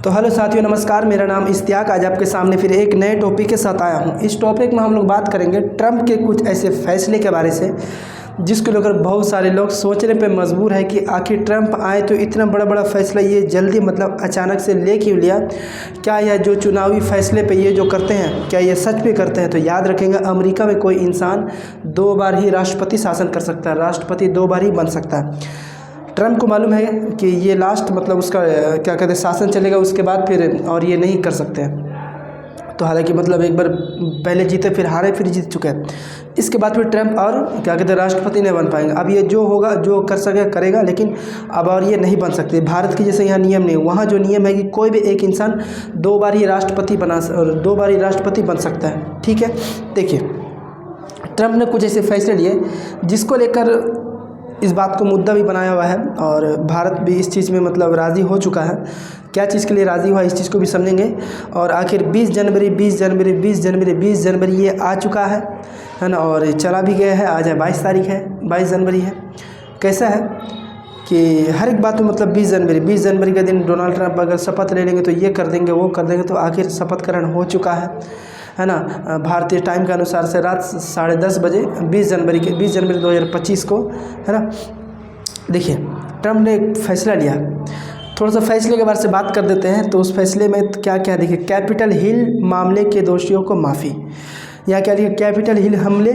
तो हेलो साथियों, नमस्कार। मेरा नाम इश्तियाक। आज आपके सामने फिर एक नए टॉपिक के साथ आया हूं। इस टॉपिक में हम लोग बात करेंगे ट्रंप के कुछ ऐसे फैसले के बारे से जिसको लेकर बहुत सारे लोग सोचने पे मजबूर है कि आखिर ट्रंप आए तो इतना बड़ा बड़ा फैसला ये जल्दी मतलब अचानक से ले क्यों लिया। क्या यह जो चुनावी फैसले पे ये जो करते हैं क्या ये सच में करते हैं? तो याद रखेंगे, अमेरिका में कोई इंसान 2 बार ही राष्ट्रपति शासन कर सकता है, राष्ट्रपति 2 बार ही बन सकता है। ट्रंप को मालूम है कि ये लास्ट मतलब उसका क्या कहते हैं शासन चलेगा, उसके बाद फिर और ये नहीं कर सकते हैं। तो हालांकि मतलब एक बार पहले जीते फिर हारे फिर जीत चुके हैं, इसके बाद फिर ट्रंप और क्या कहते हैं राष्ट्रपति नहीं बन पाएंगे। अब ये जो होगा जो कर सके करेगा, लेकिन अब और ये नहीं बन सकते। भारत के जैसे यहाँ नियम नहीं, वहाँ जो नियम है कि कोई भी एक इंसान 2 बार ही राष्ट्रपति 2 बार ही राष्ट्रपति बन सकता है। ठीक है, देखिए ट्रंप ने कुछ ऐसे फैसले लिए जिसको लेकर इस बात को मुद्दा भी बनाया हुआ है और भारत भी इस चीज़ में मतलब राज़ी हो चुका है। क्या चीज़ के लिए राज़ी हुआ इस चीज़ को भी समझेंगे। और आखिर 20 जनवरी ये आ चुका है ना, और चला भी गया है। आज है 22 तारीख है, 22 जनवरी है। कैसा है कि हर एक बात में मतलब 20 जनवरी के दिन डोनाल्ड ट्रंप अगर शपथ ले लेंगे तो ये कर देंगे वो कर देंगे। तो आखिर शपथ ग्रहण हो चुका है ना, भारतीय टाइम के अनुसार से रात 10:30 बजे 20 जनवरी 2025 को, है ना। देखिए ट्रंप ने एक फैसला लिया, थोड़ा सा फैसले के बारे से बात कर देते हैं। तो उस फैसले में क्या क्या देखिए, कैपिटल हिल मामले के दोषियों को माफ़ी। यहाँ क्या लिखा, कैपिटल हिल हमले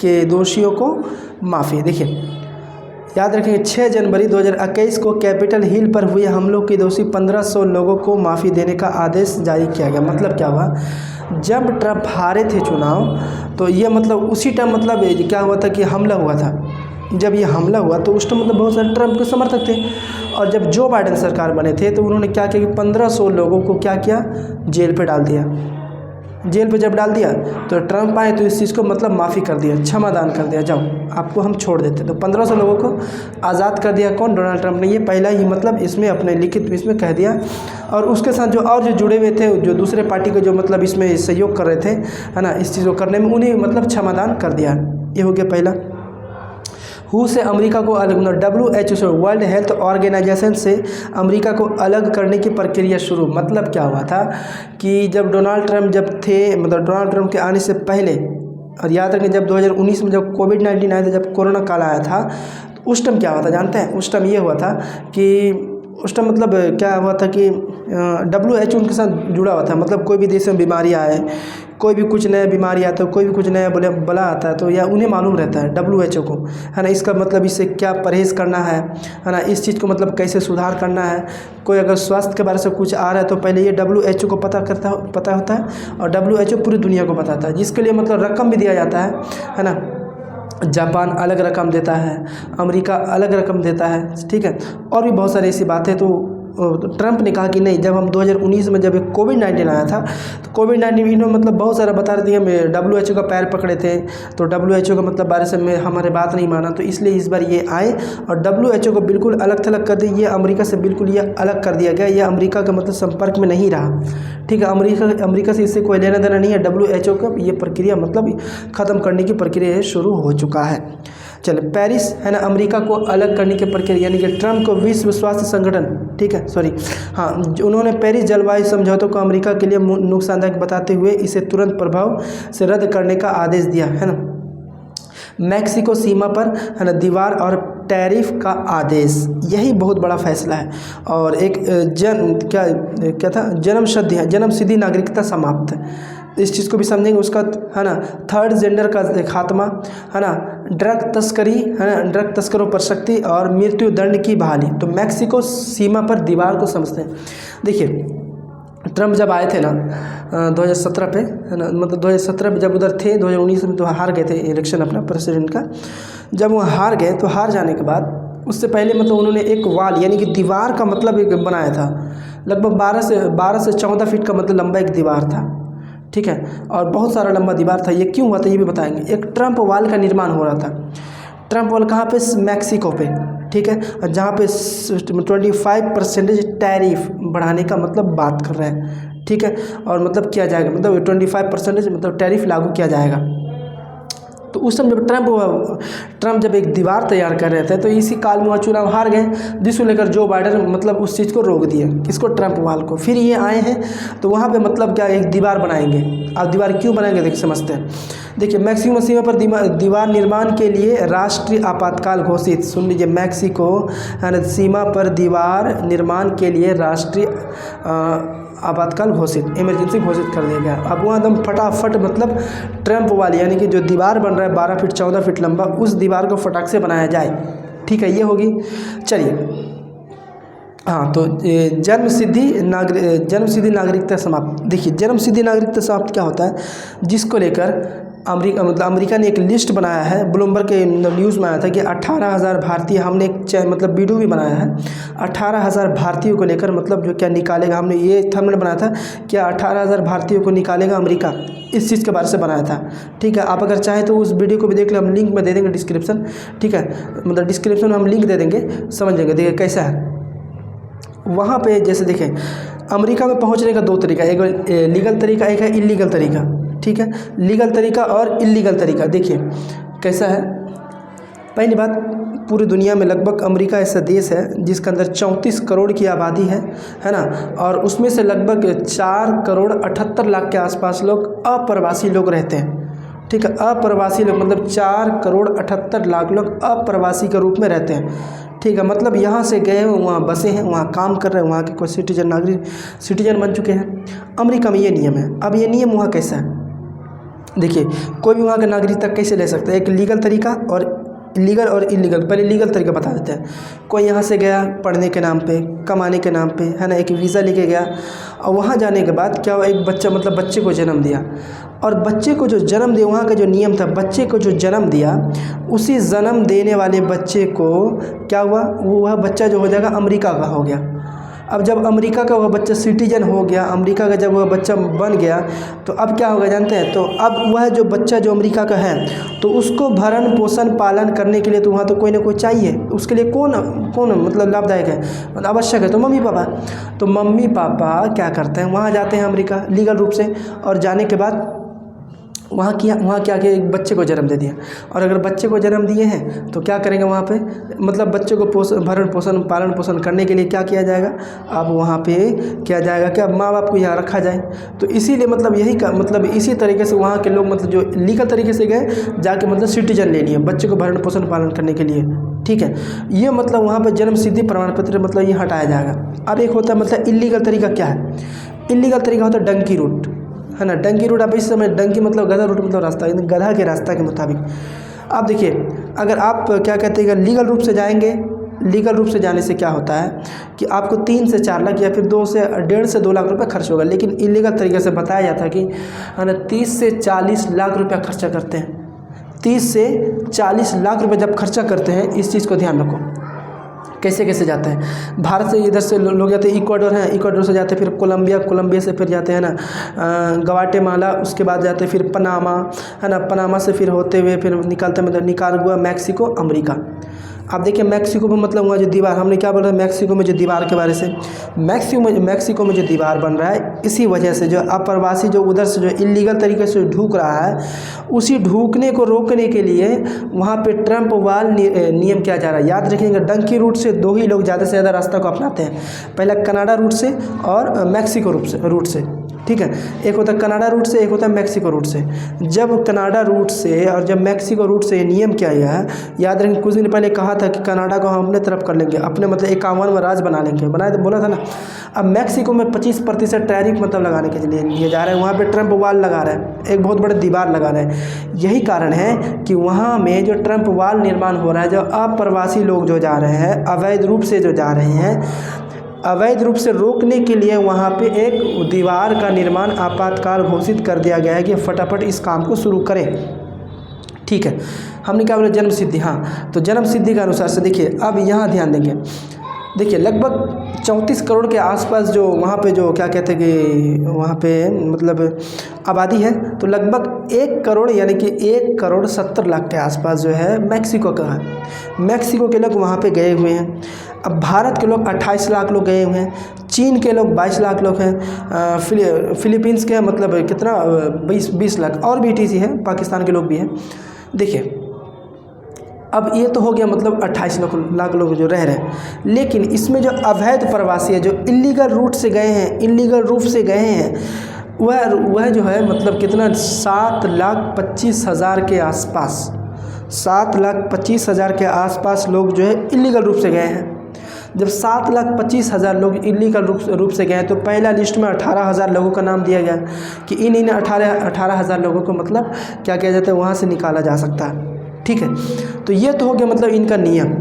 के दोषियों को माफ़ी। देखिए याद रखेंगे 6 जनवरी 2021 को कैपिटल हिल पर हुए हमलों के दोषी 1500 लोगों को माफ़ी देने का आदेश जारी किया गया। मतलब क्या हुआ, जब ट्रंप हारे थे चुनाव तो ये मतलब उसी टाइम मतलब क्या हुआ था कि हमला हुआ था। जब ये हमला हुआ तो उस टाइम मतलब बहुत सारे ट्रंप के समर्थक थे, और जब जो बाइडेन सरकार बने थे तो उन्होंने क्या किया कि 1500 लोगों को क्या किया, जेल पे डाल दिया। जेल पे जब डाल दिया तो ट्रंप आए तो इस चीज़ को मतलब माफ़ी कर दिया, क्षमादान कर दिया, जाओ आपको हम छोड़ देते। तो 1500 लोगों को आज़ाद कर दिया। कौन? डोनाल्ड ट्रंप ने। ये पहला ही मतलब इसमें अपने लिखित इसमें कह दिया। और उसके साथ जो और जो जुड़े हुए थे, जो दूसरे पार्टी के जो मतलब इसमें सहयोग कर रहे थे, है ना, इस चीज़ को करने में, उन्हें मतलब क्षमादान कर दिया। ये हो गया पहला। हू से अमेरिका को अलग, WHO से, वर्ल्ड हेल्थ ऑर्गेनाइजेशन से अमेरिका को अलग करने की प्रक्रिया शुरू। मतलब क्या हुआ था कि जब डोनाल्ड ट्रंप जब थे, मतलब डोनाल्ड ट्रंप के आने से पहले, और याद रखें जब 2019 में जब कोविड-19 आया था, जब कोरोना काल आया था, तो उस टाइम क्या हुआ था जानते हैं? उस टाइम ये हुआ था कि उस टाइम मतलब क्या हुआ था कि WHO उनके साथ जुड़ा हुआ था। मतलब कोई भी देश में बीमारी आए, कोई भी कुछ नया बीमारी आता है, कोई भी कुछ नया बला आता है, तो यह उन्हें मालूम रहता है WHO को, है ना। इसका मतलब इससे क्या परहेज़ करना है ना, इस चीज़ को मतलब कैसे सुधार करना है। कोई अगर स्वास्थ्य के बारे से कुछ आ रहा है तो पहले ये WHO को पता होता है, और WHO पूरी दुनिया को बताता है, जिसके लिए मतलब रकम भी दिया जाता है ना। जापान अलग रकम देता है, अमेरिका अलग रकम देता है, ठीक है। और भी बहुत सारी ऐसी बातें। तो ट्रंप ने कहा कि नहीं, जब हम 2019 में जब कोविड-19 आया था तो कोविड-19 इन्होंने मतलब बहुत सारा बता रहे थे, हम WHO का पैर पकड़े थे, तो WHO का मतलब बारे से में हमारे बात नहीं माना, तो इसलिए इस बार ये आए और WHO को बिल्कुल अलग थलग कर दिया। ये अमेरिका से बिल्कुल ये अलग कर दिया गया, ये अमेरिका का मतलब संपर्क में नहीं रहा, ठीक है। अमेरिका से इससे कोई लेना देना नहीं है। WHO का ये प्रक्रिया मतलब ख़त्म करने की प्रक्रिया शुरू हो चुका है। चलो पेरिस, है ना, अमेरिका को अलग करने की प्रक्रिया, यानी कि ट्रंप को विश्व स्वास्थ्य संगठन, ठीक है, सॉरी हाँ, उन्होंने पेरिस जलवायु समझौतों को अमेरिका के लिए नुकसानदायक बताते हुए इसे तुरंत प्रभाव से रद्द करने का आदेश दिया, है ना। मैक्सिको सीमा पर, है ना, दीवार और टैरिफ का आदेश, यही बहुत बड़ा फैसला है। और एक क्या था, जन्मसिद्धि नागरिकता समाप्त, इस चीज़ को भी समझेंगे। उसका, है ना, थर्ड जेंडर का खात्मा, है ना, ड्रग तस्करी, है ना, ड्रग तस्करों पर सख्ती और मृत्यु दंड की बहाली। तो मैक्सिको सीमा पर दीवार को समझते हैं। देखिए ट्रंप जब आए थे ना 2017 पे, है ना, मतलब 2017 में जब उधर थे, 2019 में तो हार गए थे इलेक्शन अपना प्रेसिडेंट का। जब वो हार गए तो हार जाने के बाद उससे पहले मतलब उन्होंने एक वाल, यानी कि दीवार का मतलब एक बनाया था, लगभग 12 से 14 फीट का मतलब लंबा एक दीवार था, ठीक है। और बहुत सारा लंबा दीवार था। ये क्यों हुआ था ये भी बताएंगे। एक ट्रंप वाल का निर्माण हो रहा था। ट्रंप वाल कहाँ पे? मैक्सिको पे, ठीक है, और जहाँ पे 25% टैरिफ बढ़ाने का मतलब बात कर रहे हैं, ठीक है। और मतलब किया जाएगा, मतलब 25% मतलब टैरिफ लागू किया जाएगा। तो उस समय जब ट्रंप जब एक दीवार तैयार कर रहे थे तो इसी काल में वह चुनाव हार गए, जिसको लेकर जो बाइडन मतलब उस चीज़ को रोक दिया, किसको, ट्रंप वाल को। फिर ये आए हैं तो वहाँ पे मतलब क्या एक दीवार बनाएंगे। अब दीवार क्यों बनाएंगे देखिए समझते हैं। देखिए मैक्सिको सीमा पर दीवार निर्माण के लिए राष्ट्रीय आपातकाल घोषित, सुन लीजिए, मैक्सिको सीमा पर दीवार निर्माण के लिए राष्ट्रीय आपातकाल घोषित, इमरजेंसी घोषित कर दिया गया। अब वहाँ एकदम फटाफट मतलब ट्रंप वाली यानी कि जो दीवार बन रहा है 12 फीट 14 फीट लंबा, उस दीवार को फटाक से बनाया जाए। ठीक है, ये होगी। चलिए हाँ, तो जन्म सिद्धि नागरिकता समाप्त। देखिए जन्म सिद्धि नागरिकता समाप्त क्या होता है, जिसको लेकर अमेरिका ने एक लिस्ट बनाया है। ब्लूमबर्ग के न्यूज़ में आया था कि 18,000 भारतीय, हमने एक मतलब वीडियो भी बनाया है 18,000 भारतीयों को लेकर, मतलब जो क्या निकालेगा, हमने ये थंबनेल बनाया था क्या 18,000 भारतीयों को निकालेगा अमेरिका, इस चीज़ के बारे से बनाया था। ठीक है, आप अगर चाहें तो उस वीडियो को भी देख लें, हम लिंक में दे देंगे डिस्क्रिप्शन। ठीक है, मतलब डिस्क्रिप्शन में हम लिंक दे देंगे, समझ लेंगे। देखिए कैसा है वहाँ पे, जैसे देखें अमेरिका में पहुँचने का 2 तरीका, एक लीगल तरीका, एक है इलीगल तरीका। ठीक है, लीगल तरीका और इलीगल तरीका। देखिए कैसा है। पहली बात, पूरी दुनिया में लगभग अमेरिका ऐसा देश है जिसके अंदर 34 करोड़ की आबादी है ना, और उसमें से लगभग 4 करोड़ 78 लाख के आसपास लोग अप्रवासी लोग रहते हैं। ठीक है, अप्रवासी लोग मतलब 4 करोड़ 78 लाख लोग अप्रवासी के रूप में रहते हैं। ठीक है, मतलब यहाँ से गए हैं, वहाँ बसे हैं, वहाँ काम कर रहे हैं, वहाँ के कोई सिटीजन बन चुके हैं। अमेरिका में ये नियम है। अब ये नियम वहाँ कैसा है, देखिए कोई भी वहाँ का नागरिकता कैसे ले सकता है, एक लीगल तरीका और लीगल और इलीगल। पहले लीगल तरीका बता देते हैं। कोई यहाँ से गया पढ़ने के नाम पे, कमाने के नाम पे, है ना, एक वीज़ा लेके गया, और वहाँ जाने के बाद क्या हुआ, एक बच्चा मतलब बच्चे को जन्म दिया, और बच्चे को जो जन्म दिया, वहाँ का जो नियम था, बच्चे को जो जन्म दिया, उसी जन्म देने वाले बच्चे को क्या हुआ, वह बच्चा जो हो जाएगा अमेरिका का हो गया। अब जब अमेरिका का वह बच्चा सिटीजन हो गया, अमेरिका का जब वह बच्चा बन गया, तो अब क्या होगा जानते हैं, तो अब वह जो बच्चा जो अमेरिका का है, तो उसको भरण पोषण पालन करने के लिए तो वहाँ तो कोई ना कोई चाहिए। उसके लिए कौन मतलब लाभदायक है, मतलब आवश्यक है, तो मम्मी पापा। तो मम्मी पापा क्या करते हैं, वहाँ जाते हैं अमेरिका लीगल रूप से, और जाने के बाद वहाँ क्या किया, एक बच्चे को जन्म दे दिया। और अगर बच्चे को जन्म दिए हैं तो क्या करेंगे वहाँ पे, मतलब बच्चे को भरण पोषण पालन पोषण करने के लिए क्या किया जाएगा, अब वहाँ पे किया जाएगा कि अब माँ बाप को यहाँ रखा जाए। तो इसीलिए मतलब यही का मतलब इसी तरीके से वहाँ के लोग मतलब जो लीगल तरीके से गए, जाके मतलब सिटीजन ले लिए बच्चे को भरण पोषण पालन करने के लिए। ठीक है, ये मतलब वहाँ पर जन्म सिद्धि प्रमाण पत्र मतलब ये हटाया जाएगा। अब एक होता है मतलब इलीगल तरीका। क्या है इलीगल तरीका, होता है डंकी रूट, है ना। डंकी रूट, आप इस समय डंकी मतलब गधा रूट मतलब रास्ता, गधा के रास्ता के मुताबिक। आप देखिए अगर आप क्या कहते हैं लीगल रूप से जाएंगे, लीगल रूप से जाने से क्या होता है कि आपको 3 से 4 लाख या फिर 1.5 से 2 लाख रुपए खर्च होगा। लेकिन इलीगल तरीके से बताया जाता है कि है ना 30 से 40 लाख रुपया खर्चा करते हैं। 30 से 40 लाख रुपए जब खर्चा करते हैं, इस चीज़ को ध्यान रखो। कैसे कैसे जाते हैं, भारत से इधर से लोग जाते हैं, इक्वाडोर है, इक्वाडोर से जाते हैं, फिर कोलंबिया से फिर जाते हैं ना ग्वाटेमाला, उसके बाद जाते हैं फिर पनामा, है ना, पनामा से फिर होते हुए फिर निकलते मतलब निकारागुआ, मैक्सिको, अमेरिका। आप देखिए मैक्सिको में मतलब वहाँ जो दीवार, हमने क्या बोला मैक्सिको में जो दीवार के बारे से, मैक्सिको में जो दीवार बन रहा है, इसी वजह से जो अप्रवासी जो उधर से जो इलीगल तरीके से ढूक रहा है, उसी ढूकने को रोकने के लिए वहाँ पे ट्रंप वाल नियम किया जा रहा है। याद रखिएगा, डंकी रूट से 2 ही लोग ज़्यादा से ज़्यादा रास्ता को अपनाते हैं, पहला कनाडा रूट से और मैक्सिको रूट से। ठीक है, एक होता है कनाडा रूट से, एक होता है मैक्सिको रूट से। जब कनाडा रूट से और जब मैक्सिको रूट से ये नियम किया गया है, याद रखें कुछ दिन पहले कहा था कि कनाडा को हम अपने तरफ कर लेंगे, अपने मतलब 51वां राज्य बना लेंगे, बनाए तो बोला था ना। अब मैक्सिको में 25% टैरिफ मतलब लगाने के लिए जा रहे हैं, वहाँ पे ट्रंप वाल लगा रहे हैं, एक बहुत बड़े दीवार लगा रहे हैं। यही कारण है कि वहाँ में जो ट्रंप वाल निर्माण हो रहा है, जो अप्रवासी लोग जो जा रहे हैं, अवैध रूप से जो जा रहे हैं, अवैध रूप से रोकने के लिए वहाँ पे एक दीवार का निर्माण आपातकाल घोषित कर दिया गया है कि फटाफट इस काम को शुरू करें। ठीक है, हमने क्या बोला जन्म सिद्धि। हाँ, तो जन्म सिद्धि के अनुसार से देखिए अब यहाँ ध्यान देंगे। देखिए लगभग 34 करोड़ के आसपास जो वहाँ पे जो क्या कहते हैं कि वहाँ पे मतलब आबादी है, तो लगभग 1 करोड़ यानी कि 1 करोड़ 70 लाख के आसपास जो है मैक्सिको का है। मैक्सिको के लोग वहाँ पे गए हुए हैं। अब भारत के लोग 28 लाख लोग गए हुए हैं, चीन के लोग 22 लाख लोग हैं, फिलीपींस के मतलब कितना 20 लाख, और भी TC है, पाकिस्तान के लोग भी हैं। देखिए अब ये तो हो गया मतलब 28 लाख लोग जो रह रहे हैं, लेकिन इसमें जो अवैध प्रवासी है, जो इलीगल रूट से गए हैं, इलीगल रूप से गए हैं, वह जो है मतलब कितना 7,25,000 के आसपास, 7,25,000 के आसपास लोग जो है इलीगल रूप से गए हैं। जब 7,25,000 लोग इलीगल रूप से गए हैं तो पहला लिस्ट में 18,000 लोगों का नाम दिया गया कि इन 18,000 लोगों को मतलब क्या किया जाता है, वहाँ से निकाला जा सकता है। ठीक है, तो ये तो हो गया मतलब इनका नियम।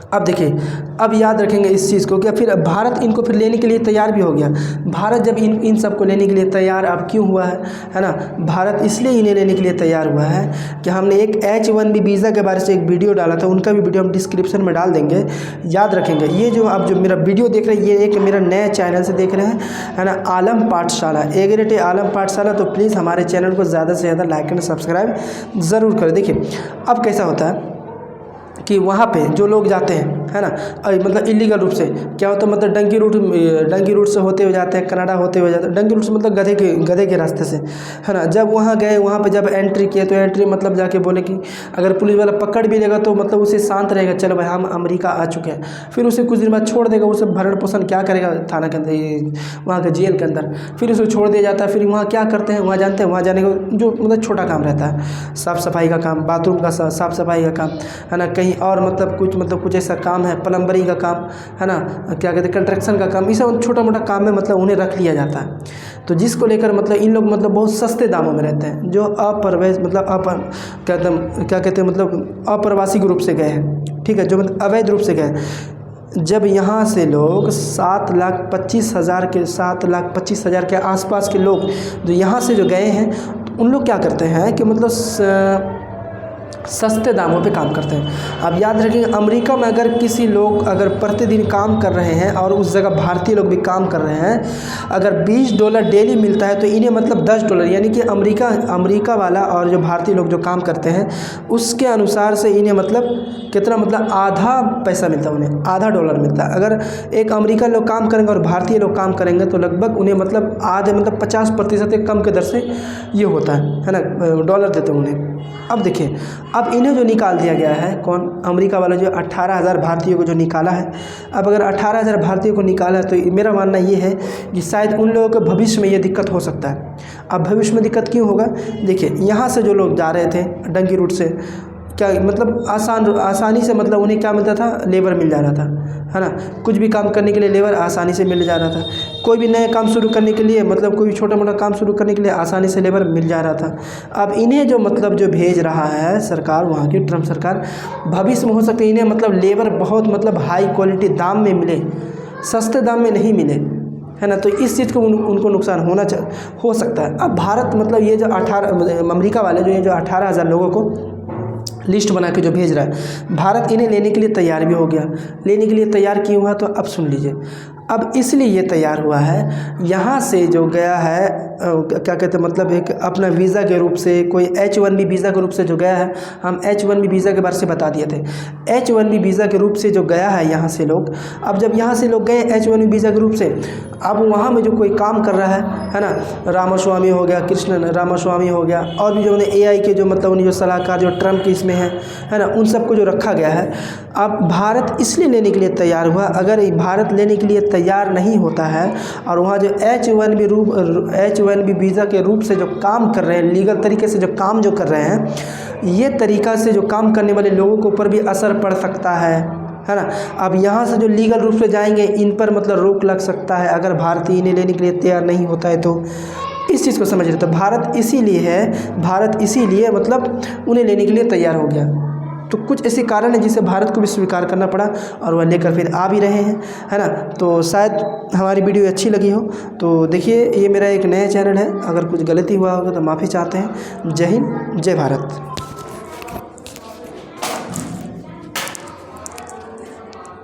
अब देखिए, अब याद रखेंगे इस चीज़ को कि फिर भारत इनको फिर लेने के लिए तैयार भी हो गया। भारत जब इन सब को लेने के लिए तैयार अब क्यों हुआ है ना, भारत इसलिए इन्हें लेने के लिए तैयार हुआ है कि हमने एक H1B वीज़ा के बारे से एक वीडियो डाला था, उनका भी वीडियो हम डिस्क्रिप्शन में डाल देंगे, याद रखेंगे। ये जो आप जो मेरा वीडियो देख रहे हैं, ये एक मेरा नया चैनल से देख रहे हैं, है ना, आलम पाठशाला, A आलम पाठशाला। तो प्लीज़ हमारे चैनल को ज़्यादा से ज़्यादा लाइक एंड सब्सक्राइब ज़रूर करें। देखिए अब कैसा होता है कि वहाँ पे जो लोग जाते हैं, है ना, मतलब इलीगल रूप से क्या होता है, मतलब डंकी रूट से होते हुए जाते हैं, कनाडा होते हुए जाते हैं। डंकी रूट से मतलब गधे के रास्ते से, है ना। जब वहाँ गए, वहाँ पे जब एंट्री किए तो एंट्री मतलब जाके बोले कि अगर पुलिस वाला पकड़ भी लेगा तो मतलब उसे शांत रहेगा, चलो भाई हम अमेरिका आ चुके हैं। फिर उसे कुछ दिन बाद छोड़ देगा, उसे भरण पोषण क्या करेगा थाना के अंदर, वहाँ के जेल के अंदर, फिर उसे छोड़ दिया जाता है। फिर वहाँ क्या करते हैं, वहाँ जानते हैं, वहाँ जाने का जो मतलब छोटा काम रहता है, साफ़ सफाई का काम, बाथरूम का साफ़ सफाई का काम, है ना, कहीं और मतलब कुछ ऐसा काम है, प्लम्बरी का काम, है ना, क्या कहते हैं, कंस्ट्रक्शन का काम, ये सब छोटा मोटा काम में मतलब उन्हें रख लिया जाता है। तो जिसको लेकर मतलब इन लोग मतलब बहुत सस्ते दामों में रहते हैं, जो क्या कहते हैं मतलब अप्रवासी रूप से गए हैं। ठीक है, जो मतलब अवैध रूप से गए। जब यहाँ से लोग 7,25,000 के आसपास के लोग जो यहाँ से जो गए हैं, तो उन लोग क्या करते हैं कि मतलब सस्ते दामों पे काम करते हैं। अब याद रखिए, अमेरिका में अगर किसी लोग अगर प्रतिदिन काम कर रहे हैं और उस जगह भारतीय लोग भी काम कर रहे हैं, अगर $20 डेली मिलता है तो इन्हें मतलब $10, यानी कि अमेरिका वाला और जो भारतीय लोग जो काम करते हैं उसके अनुसार से इन्हें मतलब कितना, मतलब आधा पैसा मिलता है, उन्हें आधा $1 मिलता है। अगर एक अमेरिका लोग काम करेंगे और भारतीय लोग काम करेंगे तो लगभग उन्हें मतलब आधे मतलब 50% कम के दर से ये होता है ना, डॉलर देते हैं उन्हें। अब देखिए, अब इन्हें जो निकाल दिया गया है, कौन, अमेरिका वाला जो 18,000 भारतीयों को जो निकाला है। अब अगर 18,000 भारतीयों को निकाला है तो मेरा मानना ये है कि शायद उन लोगों को भविष्य में ये दिक्कत हो सकता है। अब भविष्य में दिक्कत क्यों होगा, देखिए यहाँ से जो लोग जा रहे थे डंकी रूट से, क्या मतलब आसानी से मतलब उन्हें क्या मिलता था, लेबर मिल जा रहा था, है ना, कुछ भी काम करने के लिए लेबर आसानी से मिल जा रहा था। कोई भी नया काम शुरू करने के लिए मतलब कोई छोटा मोटा काम शुरू करने के लिए आसानी से लेबर मिल जा रहा था। अब इन्हें जो मतलब जो भेज रहा है सरकार, वहाँ की ट्रम्प सरकार, भविष्य में हो सकता है इन्हें मतलब लेबर बहुत मतलब हाई क्वालिटी दाम में मिले, सस्ते दाम में नहीं मिले, है ना। तो इस चीज़ को उनको नुकसान हो सकता है। अब भारत मतलब ये जो अमेरिका वाले जो 18,000 लोगों को लिस्ट बना के जो भेज रहा है, भारत इन्हें लेने के लिए तैयार भी हो गया। लेने के लिए तैयार क्यों हुआ, तो अब सुन लीजिए। अब इसलिए ये तैयार हुआ है, यहाँ से जो गया है क्या कहते हैं मतलब एक अपना वीज़ा के रूप से, कोई H1B वीज़ा के रूप से जो गया है, हम H1B वीज़ा के बारे से बता दिए थे। H1B वीज़ा के रूप से जो गया है यहाँ से लोग, अब जब यहाँ से लोग गए H1B वीज़ा के रूप से, अब वहाँ में जो कोई काम कर रहा है ना, रामास्वामी हो गया, कृष्ण रामास्वामी हो गया, और भी जो AI के जो मतलब उन्हें जो सलाहकार जो ट्रम्प के इसमें है ना, उन सबको जो रखा गया है। अब भारत इसलिए लेने के लिए तैयार हुआ। अगर भारत लेने के लिए तैयार नहीं होता है और वहाँ जो H1B वीज़ा के रूप से जो काम कर रहे हैं, लीगल तरीके से जो काम जो कर रहे हैं, ये तरीका से जो काम करने वाले लोगों के ऊपर भी असर पड़ सकता है ना। अब यहाँ से जो लीगल रूप से जाएंगे, इन पर मतलब रोक लग सकता है अगर भारतीय इन्हें लेने के लिए तैयार नहीं होता है। तो इस चीज़ को समझ रहे, तो भारत इसीलिए मतलब उन्हें लेने के लिए तैयार हो गया। तो कुछ ऐसे कारण है जिसे भारत को भी स्वीकार करना पड़ा और वह लेकर फिर आ भी रहे हैं, है ना। तो शायद हमारी वीडियो अच्छी लगी हो। तो देखिए, ये मेरा एक नया चैनल है, अगर कुछ गलती हुआ होगा तो माफ़ी चाहते हैं। जय हिंद, जय भारत।